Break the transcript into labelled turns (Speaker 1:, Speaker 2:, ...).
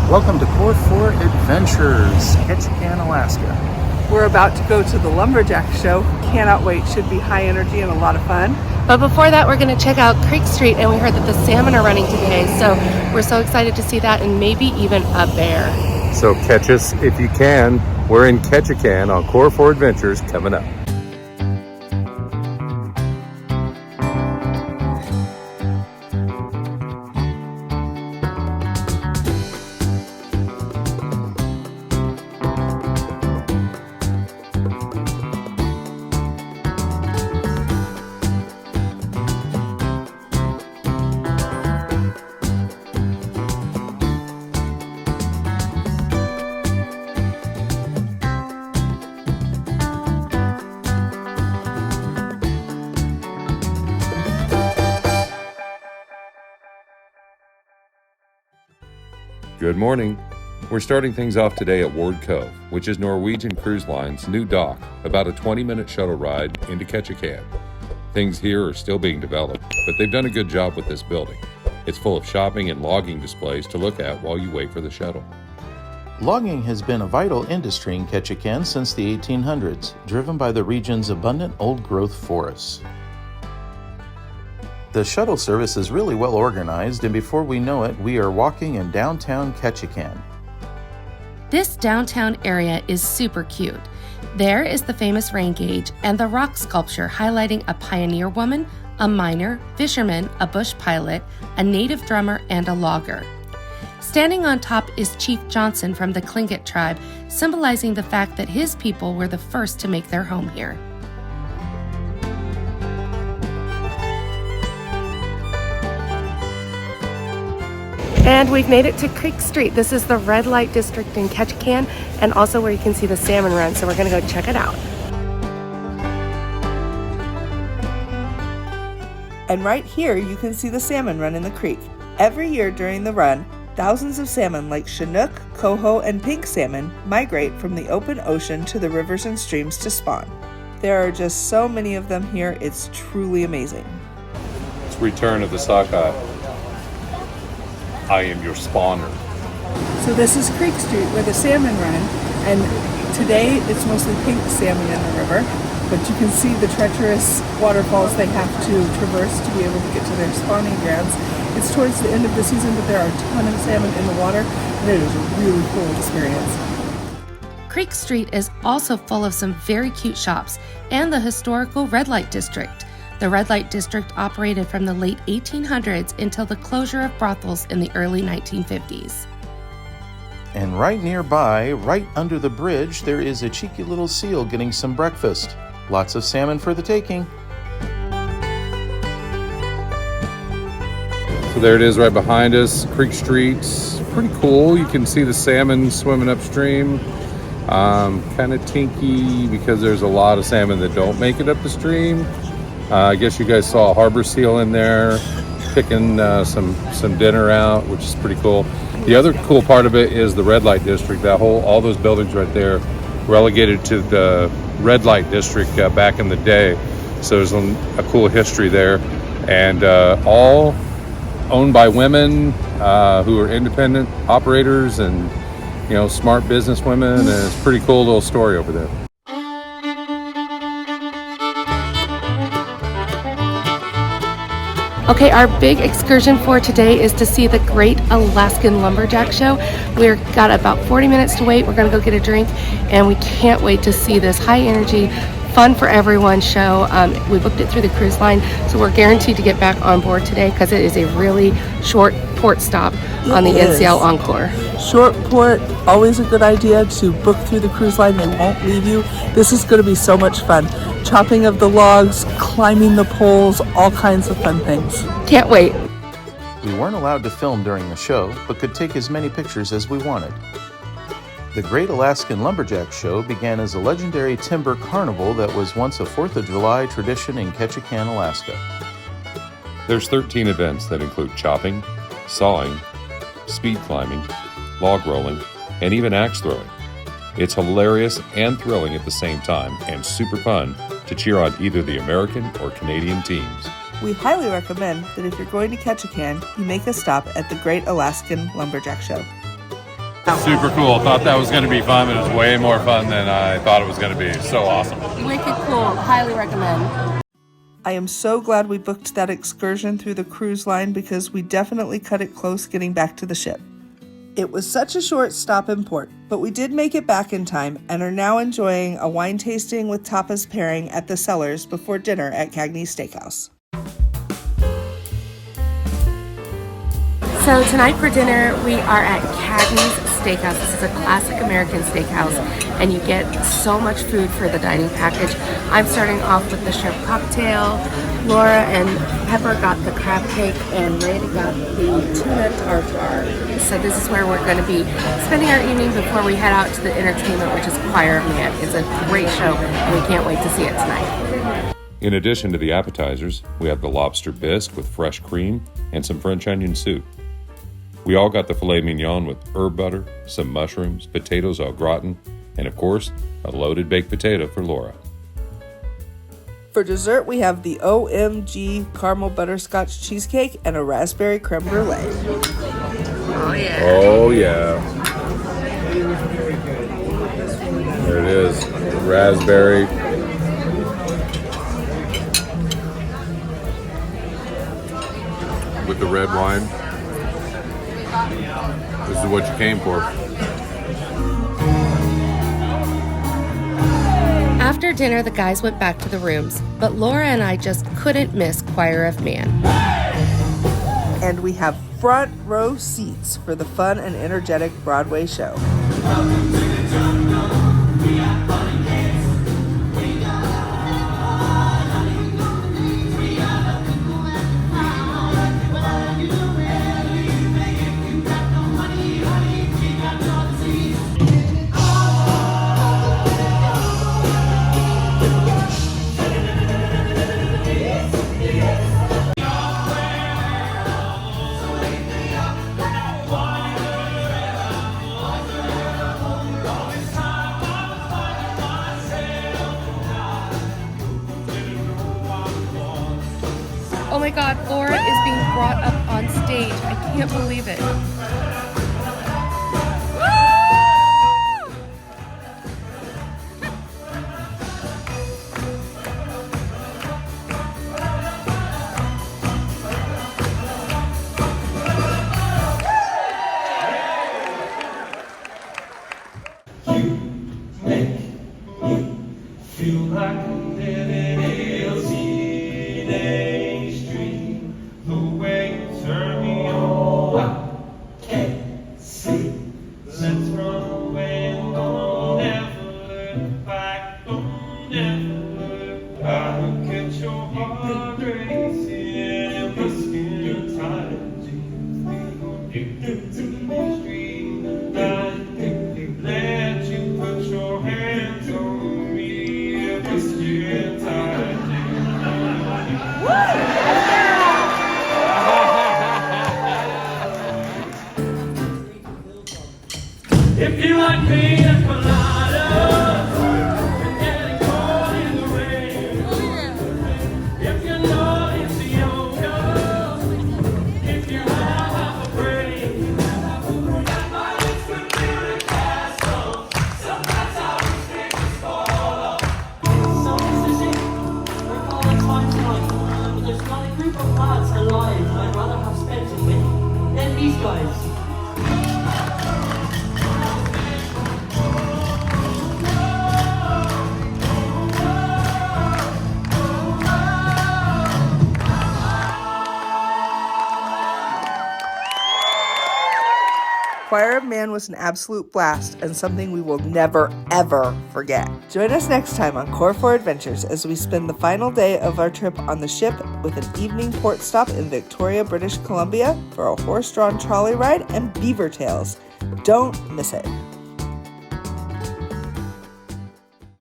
Speaker 1: Welcome to Core 4 Adventures, Ketchikan, Alaska.
Speaker 2: We're about to go to the Lumberjack Show. Cannot wait. Should be high energy and a lot of fun.
Speaker 3: But before that, we're going to check out Creek Street, and we heard that the salmon are running today. So we're so excited to see that, and maybe even a bear.
Speaker 4: So catch us if you can. We're in Ketchikan on Core 4 Adventures coming up. Good morning. We're starting things off today at Ward Cove, which is Norwegian Cruise Line's new dock, about a 20-minute shuttle ride into Ketchikan. Things here are still being developed, but they've done a good job with this building. It's full of shopping and logging displays to look at while you wait for the shuttle.
Speaker 1: Logging has been a vital industry in Ketchikan since the 1800s, driven by the region's abundant old-growth forests. The shuttle service is really well organized, and before we know it, we are walking in downtown Ketchikan.
Speaker 3: This downtown area is super cute. There is the famous rain gauge and the rock sculpture highlighting a pioneer woman, a miner, fisherman, a bush pilot, a native drummer, and a logger. Standing on top is Chief Johnson from the Tlingit tribe, symbolizing the fact that his people were the first to make their home here. And we've made it to Creek Street. This is the red light district in Ketchikan, and also where you can see the salmon run, so we're gonna go check it out.
Speaker 2: And right here, you can see the salmon run in the creek. Every year during the run, thousands of salmon like Chinook, coho, and pink salmon migrate from the open ocean to the rivers and streams to spawn. There are just so many of them here, it's truly amazing.
Speaker 4: It's return of the sockeye. I am your spawner.
Speaker 2: So this is Creek Street where the salmon run, and today it's mostly pink salmon in the river, but you can see the treacherous waterfalls they have to traverse to be able to get to their spawning grounds. It's towards the end of the season, but there are a ton of salmon in the water, and it is a really cool experience.
Speaker 3: Creek Street is also full of some very cute shops and the historical red light district. The red light district operated from the late 1800s until the closure of brothels in the early 1950s.
Speaker 1: And right nearby, right under the bridge, there is a cheeky little seal getting some breakfast. Lots of salmon for the taking.
Speaker 4: So there it is right behind us, Creek Street. Pretty cool. You can see the salmon swimming upstream. Kind of tinky because there's a lot of salmon that don't make it up the stream. I guess you guys saw a harbor seal in there picking some dinner out, which is pretty cool. The other cool part of it is the red light district. All those buildings right there relegated to the red light district back in the day. So there's a cool history there, and all owned by women who are independent operators and smart business women, and it's a pretty cool little story over there.
Speaker 3: Okay, our big excursion for today is to see the Great Alaskan Lumberjack Show. We've got about 40 minutes to wait. We're gonna go get a drink, and we can't wait to see this high energy, fun for everyone show. We booked it through the cruise line, so we're guaranteed to get back on board today because it is a really short port stop on the NCL Encore.
Speaker 2: Short port, always a good idea to book through the cruise line. They won't leave you. This is going to be so much fun. Chopping of the logs, climbing the poles, all kinds of fun things.
Speaker 3: Can't wait.
Speaker 1: We weren't allowed to film during the show, but could take as many pictures as we wanted. The Great Alaskan Lumberjack Show began as a legendary timber carnival that was once a 4th of July tradition in Ketchikan, Alaska.
Speaker 4: There's 13 events that include chopping, sawing, speed climbing, log rolling, and even axe throwing. It's hilarious and thrilling at the same time, and super fun to cheer on either the American or Canadian teams.
Speaker 2: We highly recommend that if you're going to Ketchikan, you make a stop at the Great Alaskan Lumberjack Show.
Speaker 4: Super cool. Thought that was going to be fun, but it was way more fun than I thought it was going to be. So awesome.
Speaker 3: Wicked cool. Highly recommend.
Speaker 2: I am so glad we booked that excursion through the cruise line because we definitely cut it close getting back to the ship. It was such a short stop in port, but we did make it back in time and are now enjoying a wine tasting with tapas pairing at the Cellars before dinner at Cagney Steakhouse.
Speaker 3: So tonight for dinner, we are at Cagney's Steakhouse. This is a classic American steakhouse, and you get so much food for the dining package. I'm starting off with the shrimp cocktail. Laura and Pepper got the crab cake, and Randy got the tuna tartare. So this is where we're going to be spending our evening before we head out to the entertainment, which is Choir of Man. It's a great show, and we can't wait to see it tonight.
Speaker 4: In addition to the appetizers, we have the lobster bisque with fresh cream and some French onion soup. We all got the filet mignon with herb butter, some mushrooms, potatoes au gratin, and of course, a loaded baked potato for Laura.
Speaker 2: For dessert, we have the OMG caramel butterscotch cheesecake and a raspberry creme brulee.
Speaker 3: Oh yeah.
Speaker 4: Oh yeah. There it is. Raspberry. With the red wine. This is what you came for.
Speaker 3: After dinner, the guys went back to the rooms, but Laura and I just couldn't miss Choir of Man.
Speaker 2: And we have front row seats for the fun and energetic Broadway show.
Speaker 3: Oh my God, Laura is being brought up on stage. I can't believe it.
Speaker 5: Feel like I'm living in a street. The way you turn me on, I can't see. Let's run away and don't ever look back. Don't ever look back. Look at your heart racing and my skin tight jeans. Addicted to the street. Let you put your hands on me if my skin tight jeans. If you like pina coladas and getting caught in the rain, if you know it's yoga, if you have a brain, my lips could build a castle. Sometimes I wish they could fall off.
Speaker 6: Songs to sing, recall a time tonight, but there's not a group of lads alive I'd rather have spent it with than these guys.
Speaker 2: Choir of Man was an absolute blast and something we will never, ever forget. Join us next time on Core 4 Adventures as we spend the final day of our trip on the ship with an evening port stop in Victoria, British Columbia for a horse-drawn trolley ride and beaver tails. Don't miss it.